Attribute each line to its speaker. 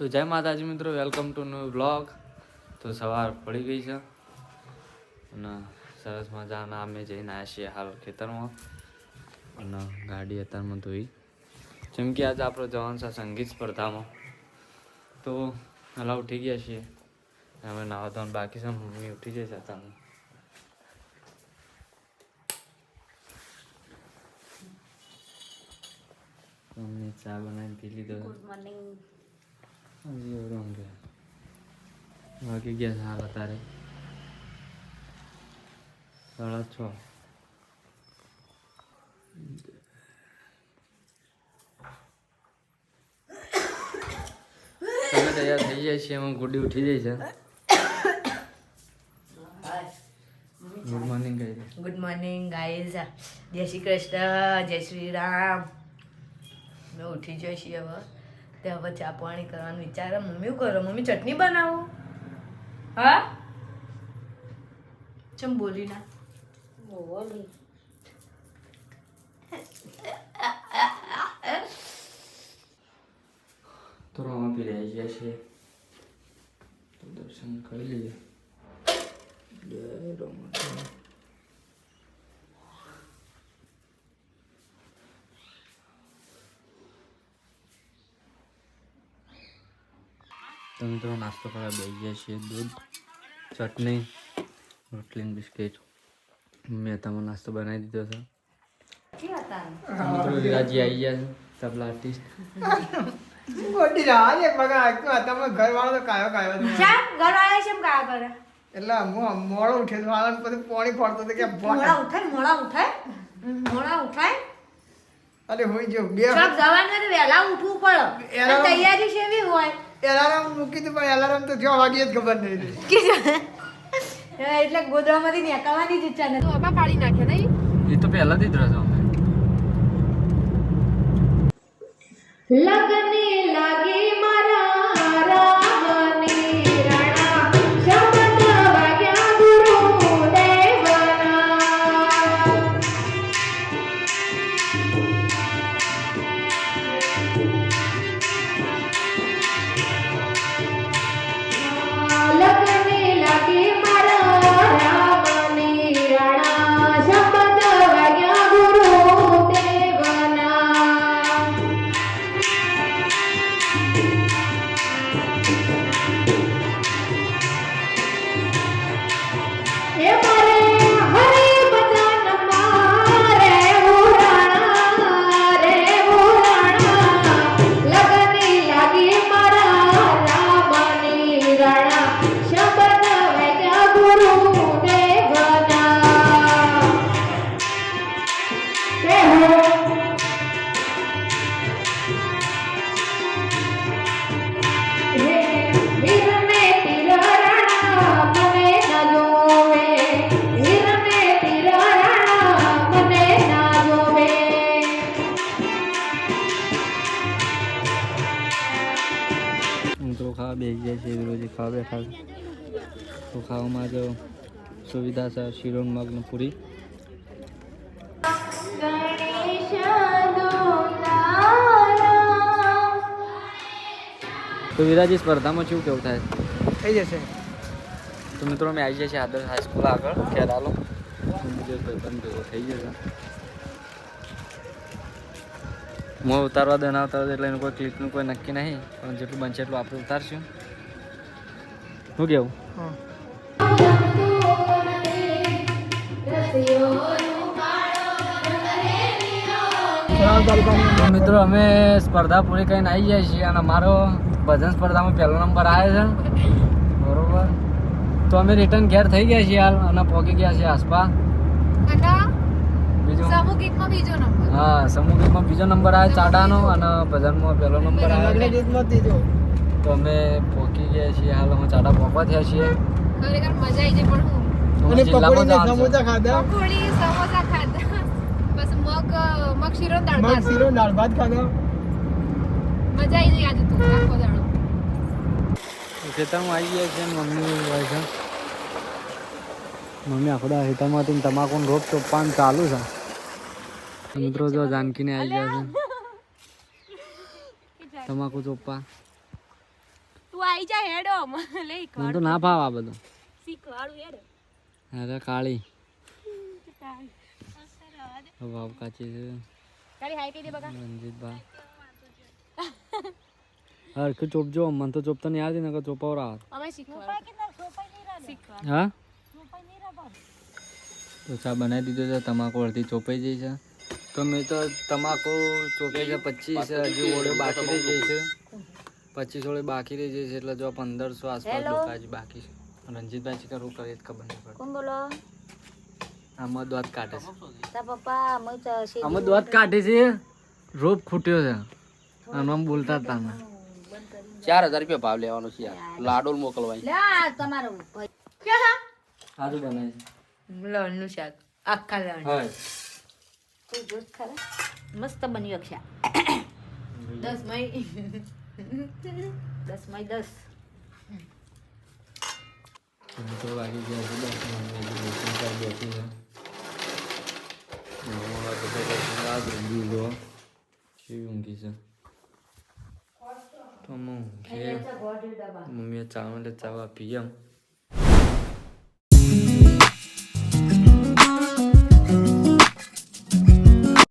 Speaker 1: તો જય માતાજી મિત્રો, વેલકમ ટુ ન્યુ બ્લોગ. તો સવાર પડી ગઈ છે અને સરસ મજાના અમે જઈને આવ્યા છીએ હાલ ખેતરમાં અને ગાડી અત્યારમાં ધોઈ. જેમ કે આજે આપણો જવાન છે સંગીત સ્પર્ધામાં, તો હલા ઉઠી ગયા છીએ. અમે નાવા ધોવાનું બાકી છે, મમ્મી ઉઠી જશે અત્યારમાં. મમ્મી ચા બનાવીને પી લીધો.
Speaker 2: Good morning.
Speaker 1: વાગી ગયા હાલ અત્યારે 6:30. તમે તૈયાર થઈ જાય છે, એમાં ગુડી ઉઠી જાય છે. ગુડ મોર્નિંગ કહી દે.
Speaker 2: Good morning guys. જય શ્રી કૃષ્ણ, જય શ્રી રામ. મેં ઉઠી જાય છીએ હવે. તે હવે ચા પાણી કરવાનું વિચારે. મમ્મી શું કરો? મમ્મી ચટણી બનાવો. હા ચમ બોલી ના
Speaker 1: તો રોમાં પી રહી ગયા છીએ, તો દર્શન કરી લઈએ. જય રોમા. તો મિત્રો નાસ્તો કરવા બેસી ગયા છીએ. દૂધ, ચટણી, રોટલી ને બિસ્કિટ. મેં તમે નાસ્તો બનાવી દીધો છે. મિત્રો વિરાજી આવી ગયા છે, તબલા આર્ટિસ્ટ.
Speaker 3: મોટી રાજ એક બગા આખો તમે ઘરવાળો તો કાયો કાયો તો
Speaker 2: ચા ઘરવાળા છે કા કરે?
Speaker 3: એટલે મોડો ઉઠે વાળા પછી પાણી ફોડતો તો કે
Speaker 2: મોડા ઉઠાય.
Speaker 3: અરે હોઈ જો બે
Speaker 2: સબ જવાનું તો વહેલા ઉઠવું પડે.
Speaker 3: એલાર્મ-
Speaker 2: તૈયારી કેવી હોય?
Speaker 3: એલાર્મ મૂકી તો પણ એલાર્મ તો જો વાગી જ ખબર નહીં રહી.
Speaker 2: એટલે ગોદડામાંથી નીકળવાની જ ઈચ્છા નથી.
Speaker 4: બાપા પાડી નાખે નહીં.
Speaker 1: એ તો પહેલાથી જ રહ્યો અમે.
Speaker 2: લગને લાગે મારા રામની રાણા શબ્દ વાગ્યા ગુરુ લગને લાગે મારા રામની રાણા શબ્દ વાગ્યા ગુરુ દેવના. હે મારે હરે બચન મારે ઉરાણા લગની લાગી મારા રામની રાણા શબ્દ વાગ્યા ગુરુ દેવના. હે હો વીરને તીરરાણા મને ન જોવે. વીરને તીરરાણા મને ના જોવે.
Speaker 1: મિત્રો ખાવા બેસી જાય છે, રોજ ખાવા બેઠા છે. તો ખાવામાં જો સુવિધા છે શીરો મગની પૂરી.
Speaker 2: ગણેશ
Speaker 1: તો વિરાજી સ્પર્ધામાં શું કેવું થાય?
Speaker 3: થઈ જશે.
Speaker 1: તો મિત્રો અમે આવી જઈએ છીએ આદર્શ હાઈસ્કૂલ આગળ ખેરાલો. બીજો ભાઈબંધ ભેગો થઈ જશે. મોં ઉતારવા દે ના ઉતારવા દે એટલે એનું કોઈ ક્લિપનું કોઈ નક્કી નહીં, પણ જેટલું બનશે એટલું આપણે ઉતારશું. શું કેવું? તો મિત્રો અમે સ્પર્ધા પૂરી કરીને આવી જાય છીએ અને મારો ભજન સ્પર્ધામાં પહેલો નંબર આવ્યો છે. બરોબર. તો અમે રિટર્ન ઘેર થઈ ગયા છીએ હાલ અને પહોંચી ગયા છીએ આસપા. બીજો
Speaker 4: સમૂહ ગીતમાં બીજો નંબર.
Speaker 1: હા, સમૂહ ગીતમાં બીજો નંબર આવ્યો ચાડાનો અને ભજનમાં પહેલો નંબર
Speaker 3: લગ્ન
Speaker 1: આવ્યો.
Speaker 3: ગીતમાં ત્રીજો.
Speaker 1: તો અમે પહોંચી ગયા છીએ હાલ. અમે ચાડા પહોંચવા થયા છીએ.
Speaker 4: ખરેખર મજા આવી જાય પણ હું
Speaker 3: અને
Speaker 1: જિલ્લામાં
Speaker 3: પકોડી ને
Speaker 1: જવાનું છે.
Speaker 3: સમોસા ખાધા,
Speaker 4: પકોડી સમોસા ખાધા બસ મગ શીરો દાળ
Speaker 3: મગ
Speaker 4: ભાત.
Speaker 3: શીરો દાળ ભાત ખાધા.
Speaker 4: મજા આવી જાય આજે તો આખો દાડો.
Speaker 1: ખેતરમાં આવી ગયા છે. મમ્મી હોય છે. મમ્મી આપણા ખેતરમાંથી તમાકુનો રોપ ચોપવાનું ચાલુ છે. મિત્રો જો જાનકીને આવી ગયા છે તમાકુ ચોપવા.
Speaker 4: તું આઈ જા હેડો લે
Speaker 1: મને તો ના ભાવ આ બધું
Speaker 4: શીખવાડું હેડો
Speaker 1: અરે કાળી વાવ કાચી છે
Speaker 4: તારી હાઈ કઈ દે બકા
Speaker 1: રંજીતભાઈ હરખું ચોપજો મને તો ચોપતા નહીં આવતી નકર ચોપાવરા
Speaker 4: અમે શીખવાડ
Speaker 1: હા તો ચા બનાવી દીધો છે તમાકુ અડધી ચોપાઈ જાય છે તો મેં તો તમાકુ ચોપાઈ છે 25 હજુ ઓળે બાકી રહી જાય છે 25 ઓળે બાકી રહી જાય છે એટલે જો 1500 આસપાસ દુકાન બાકી છે રંજીતભાઈ છે કરવું કરે ખબર નહીં પડે
Speaker 2: કોણ બોલો
Speaker 1: આમાં દોત કાઢે છે
Speaker 2: તા પપ્પા
Speaker 1: આમાં દોત કાઢે છે રોપ ખૂટ્યો છે આમ બોલતા હતા અમે
Speaker 5: 4000 રૂપિયા ભાવ લેવાનો છે યાર લાડોલ મોકલવાય
Speaker 2: લે તમારો
Speaker 1: સારું બનાવે
Speaker 2: લણનું શાક આખા લણ
Speaker 1: છે
Speaker 2: કોઈ જોત ખરા મસ્ત બન્યું અક્ષા 10 મઈ 10 મઈ 10
Speaker 1: તો વાગી ગયા છે 10 બેઠી છે કેવી ઊંઘી છે તો મમ્મીએ ચા માટે ચા પીએ